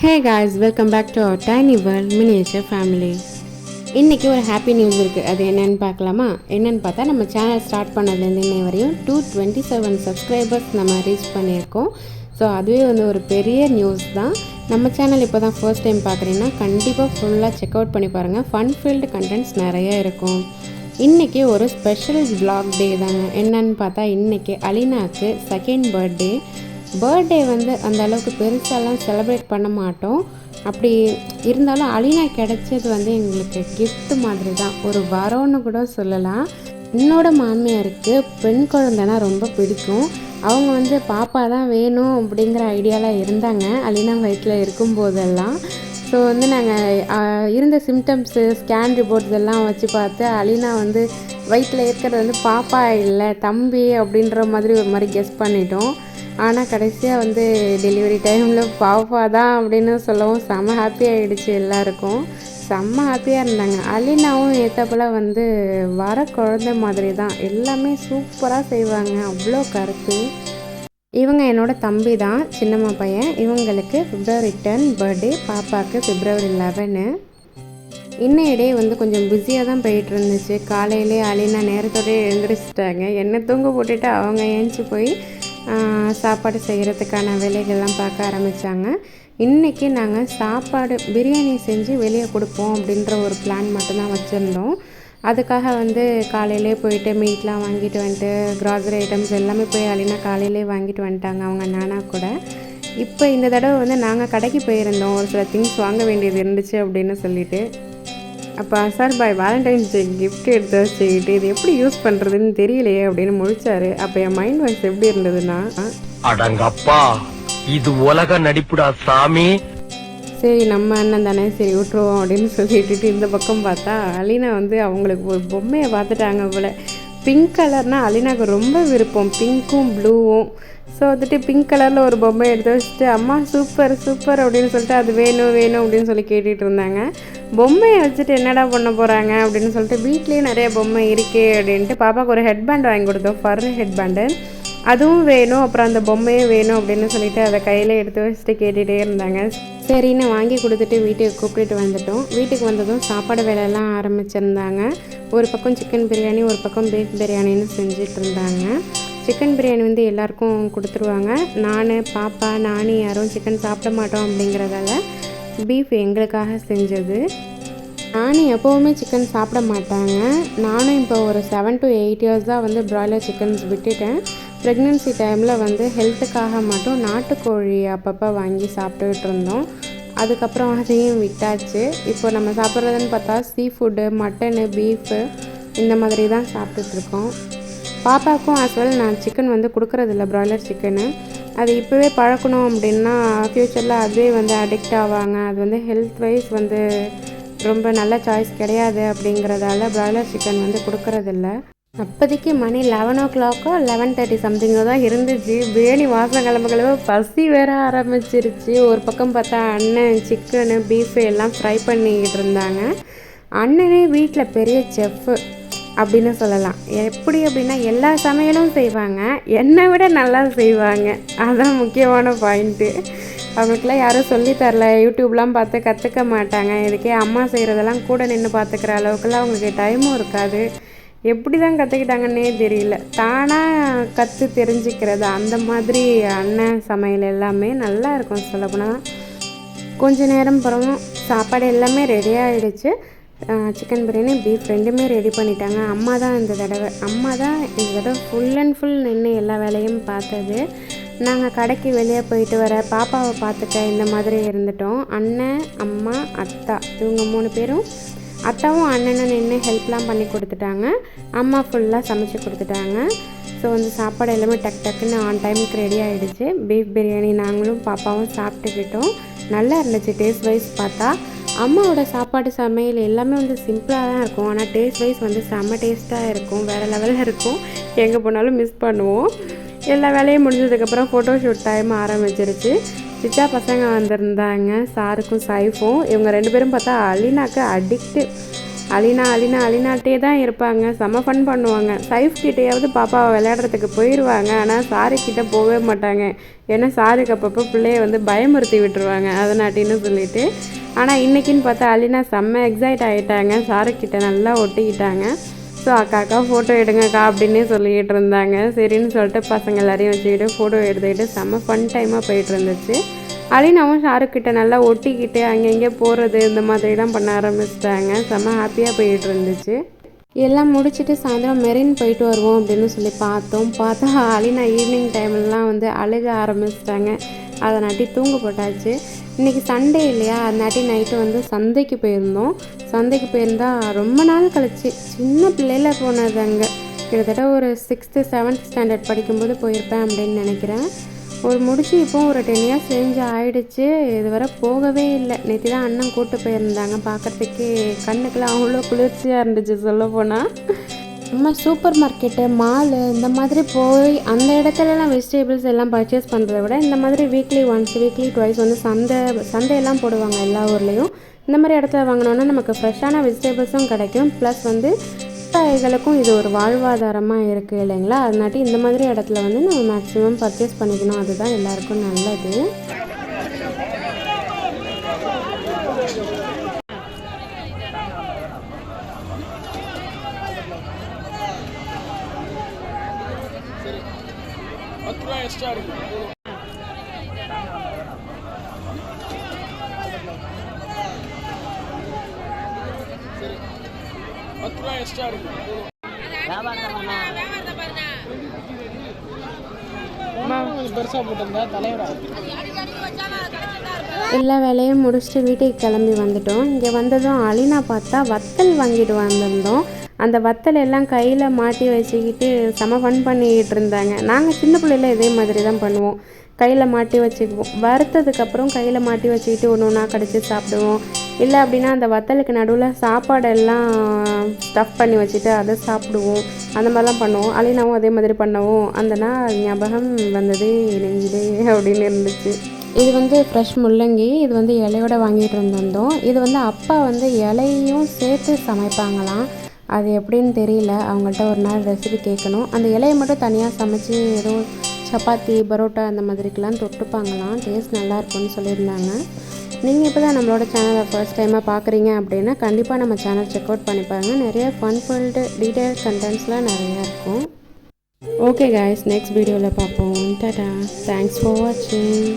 Hey guys, welcome back to our tiny world miniature family. இன்றைக்கி ஒரு happy news இருக்குது. அது என்னென்னு பார்க்கலாமா? என்னென்னு பார்த்தா நம்ம சேனல் ஸ்டார்ட் பண்ணதுலேருந்து இன்னை வரையும் 227 சப்ஸ்கிரைபர்ஸ் நம்ம ரீச் பண்ணியிருக்கோம். ஸோ அதுவே ஒரு பெரிய நியூஸ் தான். நம்ம சேனல் இப்போ தான் ஃபர்ஸ்ட் டைம் பார்க்குறீங்கன்னா கண்டிப்பாக ஃபுல்லாக செக் அவுட் பண்ணி பாருங்கள். ஃபன் ஃபீல்டு கண்டென்ட்ஸ் நிறைய இருக்கும். இன்றைக்கி ஒரு ஸ்பெஷல் vlog டே தாங்க. என்னன்னு பார்த்தா இன்றைக்கி அலினாவுக்கு செகண்ட் பர்த்டே அந்த அளவுக்கு பெருசாலாம் செலிப்ரேட் பண்ண மாட்டோம். அப்படி இருந்தாலும் அலினா கிடைச்சது எங்களுக்கு கிஃப்ட் மாதிரி தான், ஒரு வரோன்னு கூட சொல்லலாம். என்னோட மாமியாருக்கு பெண் குழந்தைனா ரொம்ப பிடிக்கும். அவங்க பாப்பா தான் வேணும் அப்படிங்கிற ஐடியாவில் இருந்தாங்க அலினா வயிற்றில் இருக்கும்போதெல்லாம். ஸோ நாங்கள் இருந்த சிம்டம்ஸு ஸ்கேன் ரிப்போர்ட்ஸ் எல்லாம் வச்சு பார்த்து அலினா வயிற்றில் இருக்கிறது பாப்பா இல்லை தம்பி அப்படின்ற மாதிரி ஒரு மாதிரி கெஸ் பண்ணிட்டோம். ஆனால் கடைசியாக டெலிவரி டைமில் பாப்பா தான் அப்படின்னு சொல்லவும் செம்ம ஹாப்பி ஆகிடுச்சு. எல்லாருக்கும் செம்ம ஹாப்பியாக இருந்தாங்க. அலினாவும் ஏற்றப்போல் வர குழந்தை மாதிரி தான், எல்லாமே சூப்பராக செய்வாங்க, அவ்வளோ கருத்து. இவங்க என்னோட தம்பி தான், சின்னம்மா பையன். இவங்களுக்கு February 10 பர்த்டே, பாப்பாவுக்கு February 11. இன்னையிடே கொஞ்சம் பிஸியாக தான் போயிட்டு இருந்துச்சு. காலையிலே அலினா நேரத்தோடய எழுந்திரிச்சிட்டாங்க. என்னை தூங்க போட்டுட்டு அவங்க ஏஞ்சி போய் சாப்பாடு செய்கிறதுக்கான வேலைகள்லாம் பார்க்க ஆரம்பித்தாங்க. இன்றைக்கி நாங்கள் சாப்பாடு பிரியாணி செஞ்சு வெளியே கொடுப்போம் அப்படின்ற ஒரு பிளான் மட்டும்தான் வச்சுருந்தோம். அதுக்காக காலையிலே போயிட்டு மீட்லாம் வாங்கிட்டு வந்துட்டு க்ராசரி ஐட்டம்ஸ் எல்லாமே போய் அலினா காலையிலே வாங்கிட்டு வந்துட்டாங்க அவங்க நானா கூட. இப்போ இந்த தடவை நாங்கள் கடைக்கு போயிருந்தோம், ஒரு சில திங்ஸ் வாங்க வேண்டியது இருந்துச்சு அப்படின்னு சொல்லிட்டு. அப்போ அசார் பாய் வேலண்டைன்ஸ் டே கிஃப்ட் எடுத்து வச்சுக்கிட்டு இது எப்படி யூஸ் பண்ணுறதுன்னு தெரியலையே அப்படின்னு முழிச்சார். அப்போ என் மைண்ட் வாய்ஸ் எப்படி இருந்ததுன்னா, அடங்கப்பா இது உலக நடிப்புடா சாமி, சரி நம்ம அண்ணன் தானே, சரி விட்டுருவோம் அப்படின்னு சொல்லிட்டு இந்த பக்கம் பார்த்தா அலினா அவங்களுக்கு ஒரு பொம்மையை பார்த்துட்டாங்க போல். பிங்க் கலர்னால் அலினாவுக்கு ரொம்ப விருப்பம், பிங்க்கும் ப்ளூவும். ஸோ பிங்க் கலரில் ஒரு பொம்மை எடுத்து வச்சுட்டு அம்மா சூப்பர் சூப்பர் அப்படின்னு சொல்லிட்டு அது வேணும் வேணும் அப்படின்னு சொல்லி கேட்டுகிட்டு இருந்தாங்க. பொம்மையை வச்சுட்டு என்னடா பண்ண போகிறாங்க அப்படின்னு சொல்லிட்டு வீட்லேயே நிறைய பொம்மை இருக்கே அப்படின்ட்டு பாப்பாவுக்கு ஒரு ஹெட்பேண்ட் வாங்கி கொடுத்தோம், ஃபர் ஹெட்பேண்டு. அதுவும் வேணும், அப்புறம் அந்த பொம்மையும் வேணும் அப்படின்னு சொல்லிட்டு அதை கையில் எடுத்து வச்சுட்டு கேட்டுகிட்டே இருந்தாங்க. சரின்னு வாங்கி கொடுத்துட்டு வீட்டுக்கு கூப்பிட்டுட்டு வந்துட்டோம். வீட்டுக்கு வந்ததும் சாப்பாடு வேலையெல்லாம் ஆரம்பிச்சிருந்தாங்க. ஒரு பக்கம் சிக்கன் பிரியாணி, ஒரு பக்கம் பீஃப் பிரியாணின்னு செஞ்சுட்டு இருந்தாங்க. சிக்கன் பிரியாணி எல்லாருக்கும் கொடுத்துருவாங்க. நான் பாப்பா நானி யாரும் சிக்கன் சாப்பிட மாட்டோம் அப்படிங்கிறதால பீஃப் எங்களுக்காக செஞ்சது. நானி எப்போவுமே சிக்கன் சாப்பிட மாட்டாங்க. நானும் இப்போ ஒரு 7 to 8 இயர்ஸ் தான் ப்ராய்லர் சிக்கன்ஸ் விட்டுட்டேன். ப்ரெக்னென்சி டைமில் ஹெல்த்துக்காக மட்டும் நாட்டுக்கோழி அப்பப்போ வாங்கி சாப்பிட்டுக்கிட்டு இருந்தோம். அதுக்கப்புறம் அதையும் விட்டாச்சு. இப்போ நம்ம சாப்பிட்றதுன்னு பார்த்தா சீ ஃபுட்டு, மட்டனு, பீஃபு இந்த மாதிரி தான் சாப்பிட்டுட்ருக்கோம். பாப்பாவுக்கும் ஆஸ்வெல் நான் சிக்கன் கொடுக்குறதில்ல, ப்ராய்லர் சிக்கனு. அது இப்போவே பழக்கணும் அப்படின்னா ஃப்யூச்சரில் அதுவே அடிக்ட் ஆவாங்க. அது ஹெல்த் வைஸ் ரொம்ப நல்ல சாய்ஸ் கிடையாது அப்படிங்கிறதால ப்ராய்லர் சிக்கன் கொடுக்குறதில்ல. அப்போதைக்கு மணி 11 o'clock 11:30 சம்திங்கோ தான் இருந்துச்சு. பிரியாணி வாசம் கிளம்ப பசி வேற ஆரம்பிச்சிருச்சு. ஒரு பக்கம் பார்த்தா அண்ணன் சிக்கனு பீஃபு எல்லாம் ஃப்ரை பண்ணிக்கிட்டு இருந்தாங்க. அண்ணனே வீட்டில் பெரிய செஃப்பு அப்படின்னு சொல்லலாம். எப்படி அப்படின்னா எல்லா சமையலும் செய்வாங்க, என்னை விட நல்லா செய்வாங்க. அதுதான் முக்கியமான பாயிண்ட்டு. அவங்களுக்குலாம் யாரும் சொல்லித்தரல, யூடியூப்லாம் பார்த்து கற்றுக்க மாட்டாங்க. இதுக்கே அம்மா செய்கிறதெல்லாம் கூட நின்று பார்த்துக்கிற அளவுக்குலாம் அவங்களுக்கு டைமும் இருக்காது. எப்படி தான் கற்றுக்கிட்டாங்கன்னே தெரியல, தானாக கற்று தெரிஞ்சுக்கிறது. அந்த மாதிரி அண்ணன் சமையல் எல்லாமே நல்லா இருக்கும் சொல்லப்போனால். கொஞ்ச நேரம் அப்புறம் சாப்பாடு எல்லாமே ரெடி ஆகிடுச்சு. சிக்கன் பிரியாணி பீஃப் ரெண்டுமே ரெடி பண்ணிட்டாங்க. அம்மா தான் இந்த தடவை ஃபுல் அண்ட் ஃபுல் நின்று எல்லா வேலையும் பார்த்தது. நாங்கள் கடைக்கு வெளியே போயிட்டு வர பாப்பாவை பார்த்துக்க இந்த மாதிரி இருந்துட்டோம். அண்ணன், அம்மா, அத்தா இவங்க 3 பேரும், அத்தாவும் அண்ணனும் நின்று ஹெல்ப்லாம் பண்ணி கொடுத்துட்டாங்க. அம்மா ஃபுல்லாக சமைச்சு கொடுத்துட்டாங்க. ஸோ சாப்பாடு எல்லாமே டக் டக்குன்னு ஆன் டைமுக்கு ரெடி ஆகிடுச்சு. பீஃப் பிரியாணி நாங்களும் பாப்பாவும் சாப்பிட்டுக்கிட்டோம். நல்லா இருந்துச்சு டேஸ்ட் வைஸ் பார்த்தா. அம்மாவோட சாப்பாடு சமையல் எல்லாமே சிம்பிளாக தான் இருக்கும், ஆனால் டேஸ்ட் வைஸ் செம்ம டேஸ்ட்டாக இருக்கும், வேறு லெவலில் இருக்கும். எங்கே போனாலும் மிஸ் பண்ணுவோம். எல்லா வேலையும் முடிஞ்சதுக்கப்புறம் ஃபோட்டோ ஷூட் டைம் ஆரம்பிச்சிருச்சு. சிச்சா பசங்க வந்திருந்தாங்க, சாருக்கும் சைஃபும். இவங்க 2 பேரும் பார்த்தா அலினாக்கு அடிக்ட்டு. அலினாட்டே தான் இருப்பாங்க. செம்ம ஃபன் பண்ணுவாங்க. சைஃப் கிட்டேயாவது பாப்பாவை விளையாடுறதுக்கு போயிடுவாங்க. ஆனால் சாருக்கிட்ட போகவே மாட்டாங்க. ஏன்னா சாருக்கு அப்பப்போ பிள்ளைய வந்து பயமுறுத்தி விட்டுருவாங்க அதனாட்டின்னு சொல்லிட்டு. ஆனால் இன்றைக்கின்னு பார்த்தா அலினா செம்ம எக்ஸைட் ஆகிட்டாங்க. சாருக்கிட்ட நல்லா ஒட்டிக்கிட்டாங்க. ஸோ அக்கா ஃபோட்டோ எடுங்கக்கா அப்படின்னே சொல்லிக்கிட்டு இருந்தாங்க. சரின்னு சொல்லிட்டு பசங்க எல்லாரையும் வச்சுக்கிட்டு ஃபோட்டோ எடுத்துக்கிட்டு செம்ம ஃபன் டைமாக போயிட்டு இருந்துச்சு. அலினாவும் ஷாருக்கிட்ட நல்லா ஒட்டிக்கிட்டு அங்கங்கே போகிறது இந்த மாதிரிலாம் பண்ண ஆரம்பிச்சிட்டாங்க. செம்ம ஹாப்பியாக போயிட்டு இருந்துச்சு. எல்லாம் முடிச்சுட்டு சாயந்தரம் மெரின் போயிட்டு வருவோம் அப்படின்னு சொல்லி பார்த்தா அலினா ஈவினிங் டைம்லாம் வந்து அழுக ஆரம்பிச்சிட்டாங்க. அதனாட்டி தூங்க போட்டாச்சு. இன்றைக்கி சண்டே இல்லையா, அதனாட்டி நைட்டு வந்து சந்தைக்கு போயிருந்தோம். சந்தைக்கு போயிருந்தால் ரொம்ப நாள் கழிச்சு சின்ன பிள்ளையில போனது. அங்கே கிட்டத்தட்ட ஒரு 6th 7th ஸ்டாண்டர்ட் படிக்கும்போது போயிருப்பேன் அப்படின்னு நினைக்கிறேன். ஒரு முடிச்சு இப்போ ஒரு 10 years ரேஞ்ச் ஆகிடுச்சு. இதுவரை போகவே இல்லை. நேற்று தான் அண்ணன் கூப்பிட்டு போயிருந்தாங்க. பார்க்குறதுக்கே கண்ணுக்கெல்லாம் அவ்வளோ குளிர்ச்சியாக இருந்துச்சு சொல்ல போனால். நம்ம சூப்பர் மார்க்கெட்டு மாலு இந்த மாதிரி போய் அந்த இடத்துலலாம் வெஜிடபிள்ஸ் எல்லாம் பர்ச்சேஸ் பண்ணுறத விட இந்த மாதிரி வீக்லி ஒன்ஸ் வீக்லி ட்வைஸ் வந்து சந்தையெல்லாம் போடுவாங்க எல்லா ஊர்லேயும். இந்த மாதிரி இடத்துல வாங்கினோன்னா நமக்கு ஃப்ரெஷ்ஷான வெஜிடபிள்ஸும் கிடைக்கும். ப்ளஸ் வந்து விவசாயிகளுக்கும் இது ஒரு வாழ்வாதாரமாக இருக்குது இல்லைங்களா. அதனாட்டி இந்த மாதிரி இடத்துல வந்து நம்ம மேக்ஸிமம் பர்ச்சேஸ் பண்ணிக்கணும். அதுதான் எல்லாருக்கும் நல்லது. எல்லா வேலையும் முடிச்சுட்டு வீட்டுக்கு கிளம்பி வந்துட்டோம். இங்கே வந்ததும் அலினா பார்த்தா வத்தல் வாங்கிட்டு வந்திருந்தோம். அந்த வத்தல் எல்லாம் கையில் மாட்டி வச்சுக்கிட்டு செம ஃபன் பண்ணிக்கிட்டு இருந்தாங்க. நாங்கள் சின்ன பிள்ளைல இதே மாதிரி தான் பண்ணுவோம். கையில் மாட்டி வச்சுக்குவோம். வறுத்ததுக்கப்புறம் கையில் மாட்டி வச்சுக்கிட்டு ஒன்று ஒன்றா கடிச்சு சாப்பிடுவோம். இல்லை அப்படின்னா அந்த வத்தலுக்கு நடுவில் சாப்பாடெல்லாம் ஸ்டஃப் பண்ணி வச்சுட்டு அதை சாப்பிடுவோம். அந்த மாதிரிலாம் பண்ணுவோம். அலினாவும் அதே மாதிரி பண்ணவும் அந்த நாள் ஞாபகம் வந்தது நெஞ்சிலே அப்படின்னு இருந்துச்சு. இது வந்து ஃப்ரெஷ் முள்ளங்கி. இது வந்து இலையோட வாங்கிட்டு இருந்திருந்தோம். இது வந்து அப்பா வந்து இலையும் சேர்த்து சமைப்பாங்களாம். அது எப்படின்னு தெரியல. அவங்கள்ட்ட ஒரு நாள் ரெசிபி கேட்கணும். அந்த இலையை மட்டும் தனியாக சமைச்சு ஏதோ சப்பாத்தி பரோட்டா அந்த மாதிரிக்கெலாம் தொட்டுப்பாங்களாம். டேஸ்ட் நல்லாயிருக்கும்னு சொல்லியிருந்தாங்க. நீங்கள் இப்போ தான் நம்மளோட சேனலை ஃபர்ஸ்ட் டைமாக பார்க்குறீங்க அப்படின்னா கண்டிப்பாக நம்ம சேனல் செக் அவுட் பண்ணி பாருங்கள். நிறைய ஃபன் ஃபீல்டு டீட்டெயில் கண்டென்ட்ஸ்லாம் நிறையா இருக்கும். ஓகே காய்ஸ், நெக்ஸ்ட் வீடியோவில் பார்ப்போம். டாடா, தேங்க்ஸ் ஃபார் வாட்சிங்.